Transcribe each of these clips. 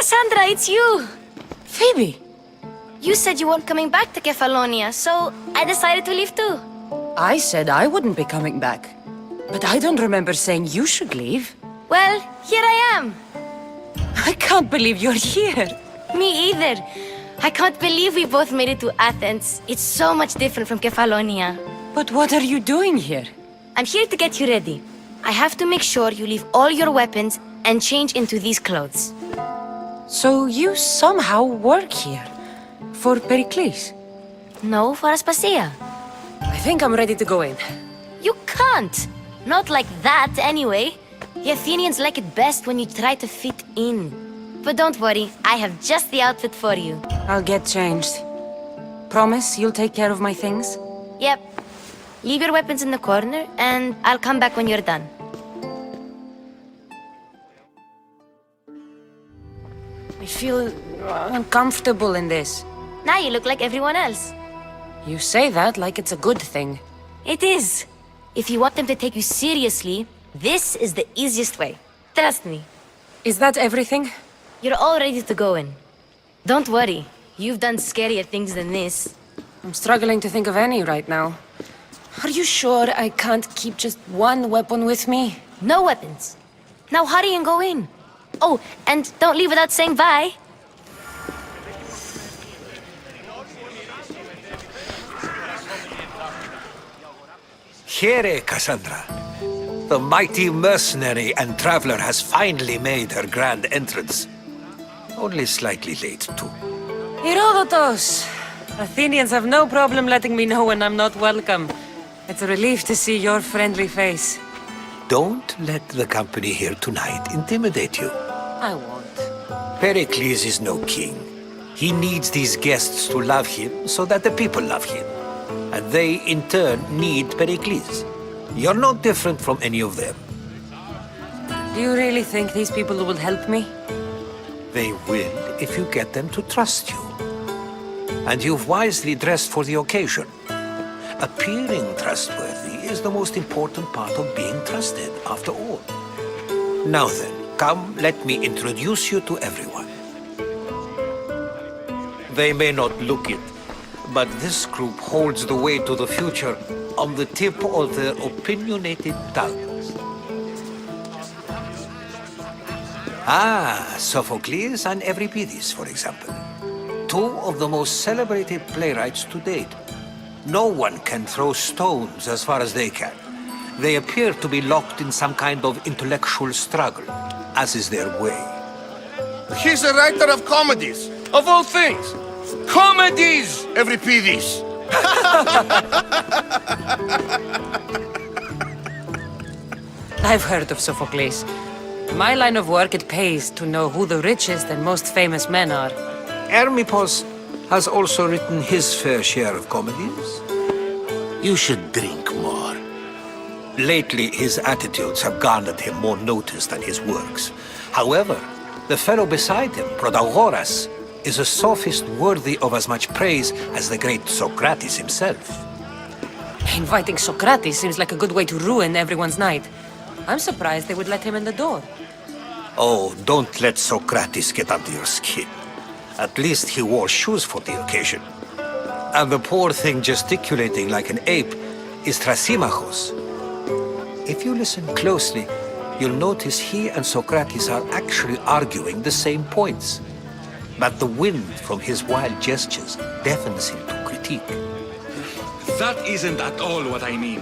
Cassandra, it's you! Phoebe! You said you weren't coming back to Kefalonia, so I decided to leave too. I said I wouldn't be coming back. But I don't remember saying you should leave. Well, here I am. I can't believe you're here. Me either. I can't believe we both made it to Athens. It's so much different from Kefalonia. But what are you doing here? I'm here to get you ready. I have to make sure you leave all your weapons and change into these clothes. So you somehow work here? For Perikles? No, for Aspasia. I think I'm ready to go in. You can't! Not like that, anyway. The Athenians like it best when you try to fit in. But don't worry, I have just the outfit for you. I'll get changed. Promise you'll take care of my things? Yep. Leave your weapons in the corner, and I'll come back when you're done. I feel uncomfortable in this. Now you look like everyone else. You say that like it's a good thing. It is. If you want them to take you seriously, this is the easiest way. Trust me. Is that everything? You're all ready to go in. Don't worry. You've done scarier things than this. I'm struggling to think of any right now. Are you sure I can't keep just one weapon with me? No weapons. Now hurry and go in. Oh, and don't leave without saying bye. Here, Cassandra. The mighty mercenary and traveler has finally made her grand entrance. Only slightly late, too. Herodotos! Athenians have no problem letting me know when I'm not welcome. It's a relief to see your friendly face. Don't let the company here tonight intimidate you. I won't. Pericles is no king. He needs these guests to love him so that the people love him. And they, in turn, need Pericles. You're no different from any of them. Do you really think these people will help me? They will if you get them to trust you. And you've wisely dressed for the occasion. Appearing trustworthy is the most important part of being trusted, after all. Now then, come, let me introduce you to everyone. They may not look it, but this group holds the way to the future on the tip of their opinionated tongues. Ah, Sophocles and Euripides, for example. Two of the most celebrated playwrights to date. No one can throw stones as far as they can. They appear to be locked in some kind of intellectual struggle, as is their way. He's a writer of comedies, of all things. Comedies, Euripides! I've heard of Sophocles. In my line of work, it pays to know who the richest and most famous men are. Hermippos has also written his fair share of comedies. You should drink more. Lately, his attitudes have garnered him more notice than his works. However, the fellow beside him, Protagoras, is a sophist worthy of as much praise as the great Socrates himself. Inviting Socrates seems like a good way to ruin everyone's night. I'm surprised they would let him in the door. Oh, don't let Socrates get under your skin. At least he wore shoes for the occasion. And the poor thing gesticulating like an ape is Thrasymachos. If you listen closely, you'll notice he and Socrates are actually arguing the same points. But the wind from his wild gestures deafens him to critique. That isn't at all what I mean.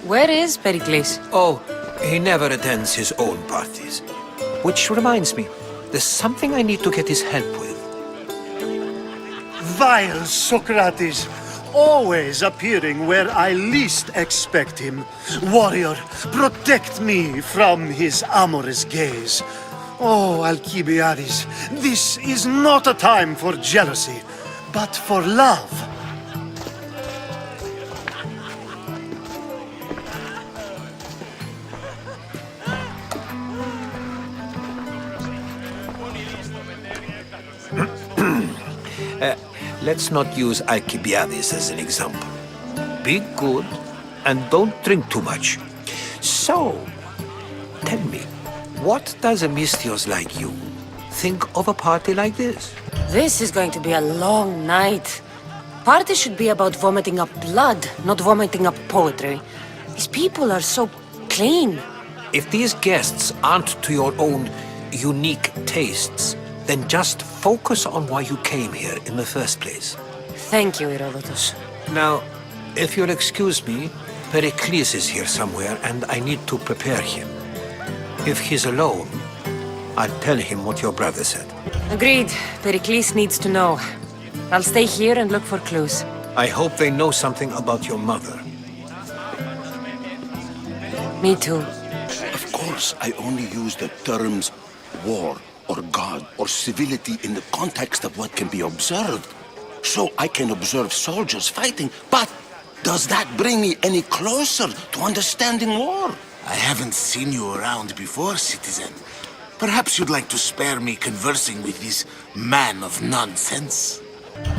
Where is Perikles? Oh, he never attends his own parties. Which reminds me, there's something I need to get his help with. Vile Socrates, always appearing where I least expect him. Warrior, protect me from his amorous gaze. Oh, Alcibiades, this is not a time for jealousy, but for love. Let's not use Alcibiades as an example. Be good and don't drink too much. So, tell me, What does a Mystios like you think of a party like this? This is going to be a long night. Party should be about vomiting up blood, not vomiting up poetry. These people are so clean. If these guests aren't to your own unique tastes, then just focus on why you came here in the first place. Thank you, Herodotus. Now, if you'll excuse me, Perikles is here somewhere and I need to prepare him. If he's alone, I'll tell him what your brother said. Agreed. Perikles needs to know. I'll stay here and look for clues. I hope they know something about your mother. Me too. Of course, I only use the terms war or God or civility in the context of what can be observed. So I can observe soldiers fighting, but does that bring me any closer to understanding war? I haven't seen you around before, citizen. Perhaps you'd like to spare me conversing with this man of nonsense?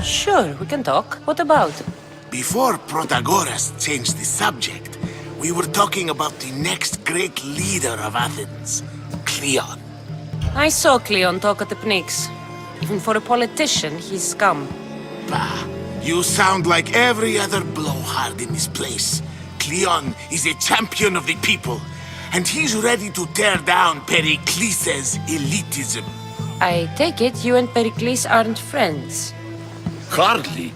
Sure, we can talk. What about? Before Protagoras changed the subject, we were talking about the next great leader of Athens, Cleon. I saw Cleon talk at the Pnyx. Even for a politician, he's scum. Bah, you sound like every other blowhard in this place. Cleon is a champion of the people, and he's ready to tear down Perikles' elitism. I take it you and Perikles aren't friends. Hardly.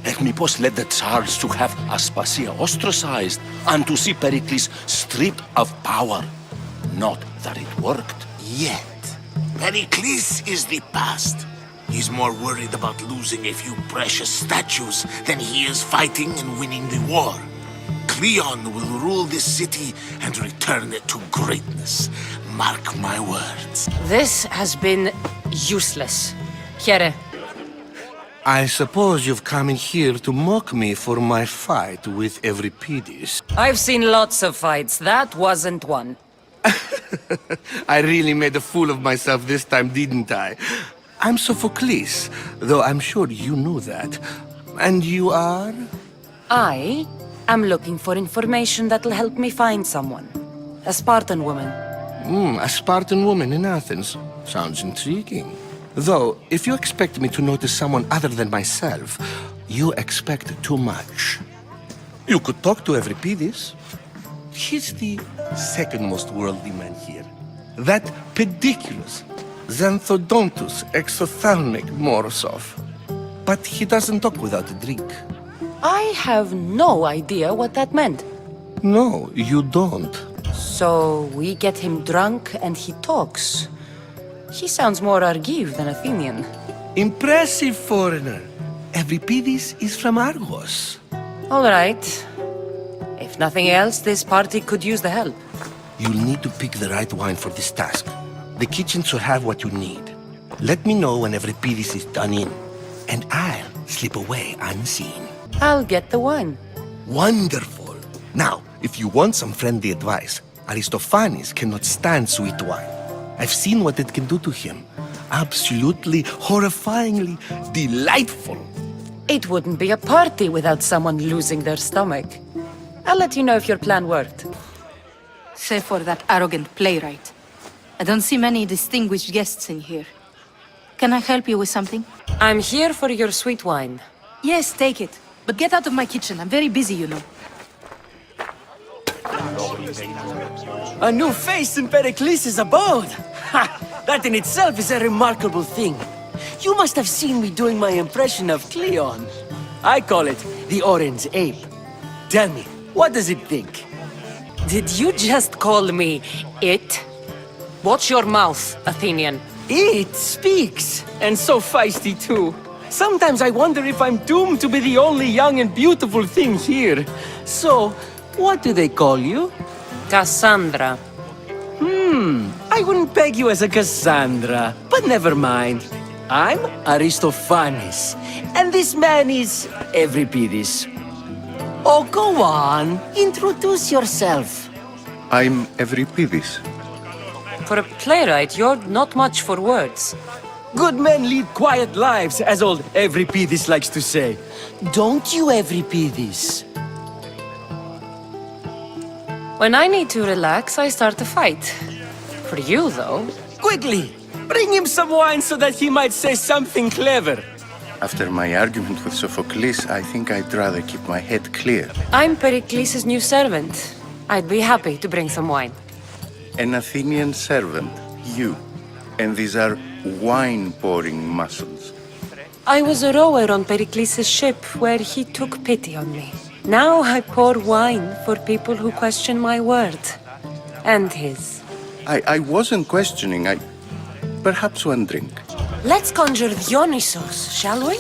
Hermippos led the Tsars to have Aspasia ostracized and to see Pericles stripped of power. Not that it worked. Yet, Perikles is the past. He's more worried about losing a few precious statues than he is fighting and winning the war. Cleon will rule this city and return it to greatness. Mark my words. This has been useless. Here. I suppose you've come in here to mock me for my fight with Euripides. I've seen lots of fights. That wasn't one. I really made a fool of myself this time, didn't I? I'm Sophocles, though I'm sure you knew that. And you are? I am looking for information that'll help me find someone. A Spartan woman. A Spartan woman in Athens. Sounds intriguing. Though, if you expect me to notice someone other than myself, you expect too much. You could talk to Euripides. He's the second most worldly man here. That Perikles, Xanthodontus exophthalmic Morosov. But he doesn't talk without a drink. I have no idea what that meant. No, you don't. So we get him drunk and he talks. He sounds more Argive than Athenian. Impressive, foreigner. Euripides is from Argos. All right. If nothing else, this party could use the help. You'll need to pick the right wine for this task. The kitchen should have what you need. Let me know when Euripides is done in, and I'll slip away unseen. I'll get the wine. Wonderful. Now, if you want some friendly advice, Aristophanes cannot stand sweet wine. I've seen what it can do to him. Absolutely, horrifyingly delightful. It wouldn't be a party without someone losing their stomach. I'll let you know if your plan worked. Save for that arrogant playwright. I don't see many distinguished guests in here. Can I help you with something? I'm here for your sweet wine. Yes, take it. But get out of my kitchen. I'm very busy, you know. A new face in Perikles' abode! Ha! That in itself is a remarkable thing. You must have seen me doing my impression of Cleon. I call it the Orange Ape. Tell me, what does it think? Did you just call me it? Watch your mouth, Athenian. It speaks, and so feisty too. Sometimes I wonder if I'm doomed to be the only young and beautiful thing here. So, what do they call you? Cassandra. I wouldn't peg you as a Cassandra, but never mind. I'm Aristophanes, and this man is Euripides. Oh, go on. Introduce yourself. I'm Euripides. For a playwright, you're not much for words. Good men lead quiet lives, as old Euripides likes to say. Don't you, Euripides? When I need to relax, I start a fight. For you, though. Quickly! Bring him some wine so that he might say something clever. After my argument with Sophocles, I think I'd rather keep my head clear. I'm Perikles' new servant. I'd be happy to bring some wine. An Athenian servant, you. And these are wine-pouring muscles. I was a rower on Perikles' ship where he took pity on me. Now I pour wine for people who question my word. And his. I wasn't questioning, Perhaps one drink. Let's conjure Dionysos, shall we?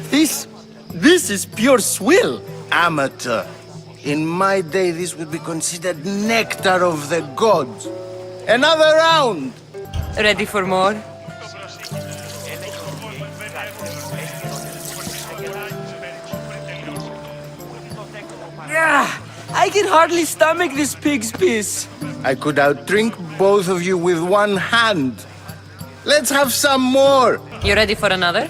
This is pure swill. Amateur. In my day, this would be considered nectar of the gods. Another round! Ready for more? I can hardly stomach this pig's piss. I could outdrink both of you with one hand. Let's have some more! You ready for another?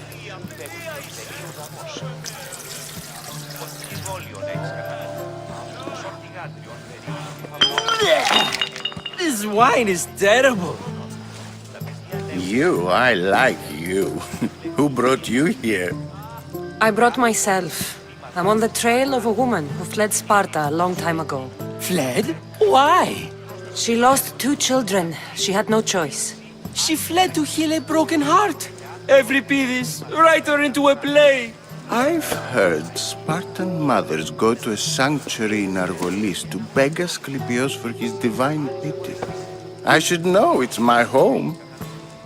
This wine is terrible. I like you. Who brought you here? I brought myself. I'm on the trail of a woman who fled Sparta a long time ago. Fled? Why? She lost 2 children. She had no choice. She fled to heal a broken heart. Euripides, write her into a play. I've heard Spartan mothers go to a sanctuary in Argolis to beg Asclepios for his divine pity. I should know, it's my home.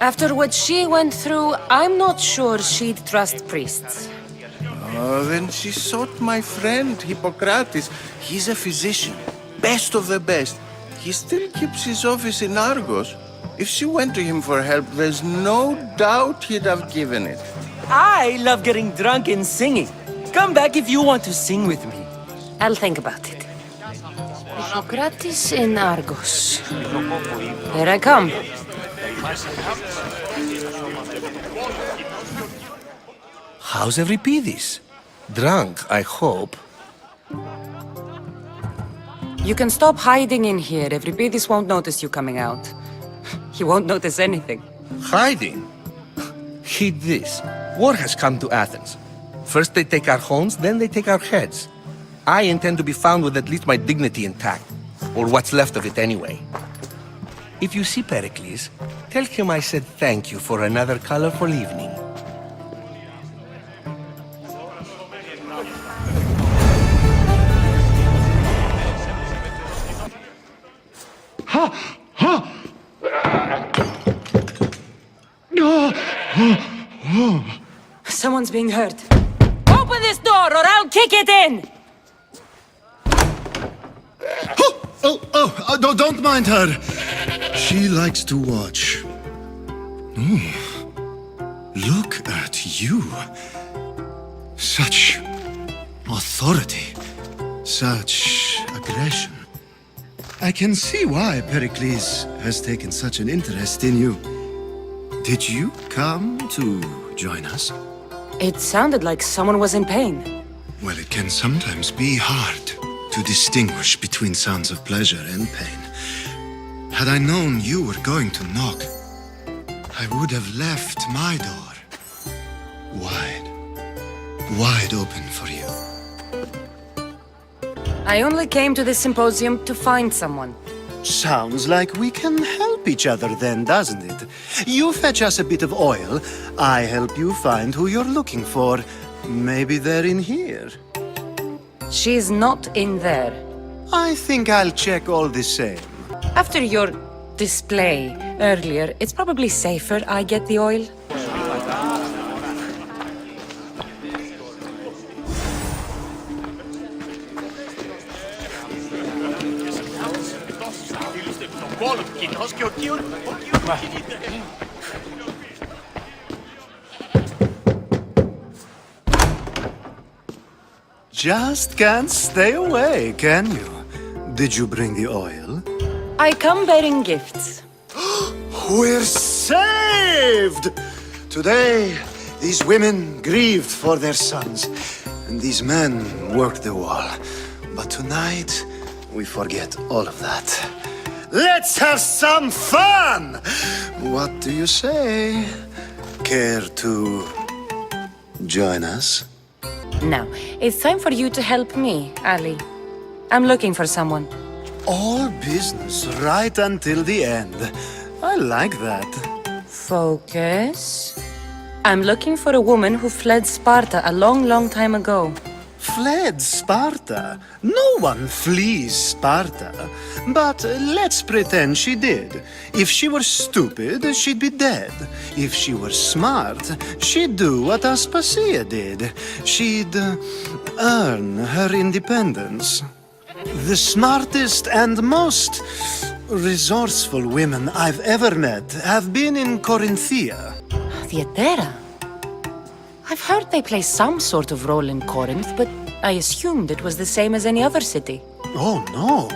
After what she went through, I'm not sure she'd trust priests. Oh, then she sought my friend, Hippocrates. He's a physician, best of the best. He still keeps his office in Argos. If she went to him for help, there's no doubt he'd have given it. I love getting drunk and singing. Come back if you want to sing with me. I'll think about it. Hippocrates in Argos. Here I come. How's Euripides? Drunk, I hope. You can stop hiding in here. Euripides won't notice you coming out. He won't notice anything. Hiding? Heed this. War has come to Athens. First they take our homes, then they take our heads. I intend to be found with at least my dignity intact. Or what's left of it anyway. If you see Perikles, tell him I said thank you for another colorful evening. Someone's being hurt. Open this door or I'll kick it in! Don't mind her. She likes to watch. Look at you. Such authority. Such aggression. I can see why Pericles has taken such an interest in you. Did you come to join us? It sounded like someone was in pain. Well, it can sometimes be hard to distinguish between sounds of pleasure and pain. Had I known you were going to knock, I would have left my door wide open for you. I only came to this symposium to find someone. Sounds like we can help each other then, doesn't it? You fetch us a bit of oil, I help you find who you're looking for. Maybe they're in here. She's not in there. I think I'll check all the same. After your display earlier, it's probably safer I get the oil. Just can't stay away, can you? Did you bring the oil? I come bearing gifts. We're saved! Today, these women grieved for their sons. and these men work the wall. But tonight, we forget all of that. Let's have some fun! What do you say? Care to join us? Now, it's time for you to help me, Ali. I'm looking for someone. All business right until the end. I like that. Focus. I'm looking for a woman who fled Sparta a long, long time ago. Fled Sparta? No one flees Sparta. But let's pretend she did. If she were stupid, she'd be dead. If she were smart, she'd do what Aspasia did. She'd earn her independence. The smartest and most resourceful women I've ever met have been in Corinthia. Theatera? I've heard they play some sort of role in Corinth, but I assumed it was the same as any other city. Oh, no.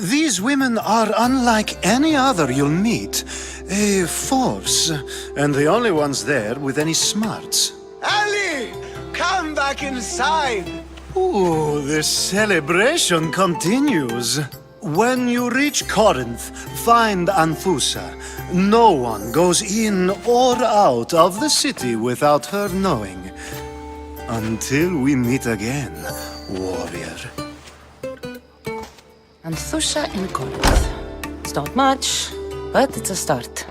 These women are unlike any other you'll meet. A force, and the only ones there with any smarts. Ali! Come back inside! Ooh, the celebration continues. When you reach Corinth, find Anthusa. No one goes in or out of the city without her knowing. Until we meet again, warrior. Anthusa in Corinth. It's not much, but it's a start.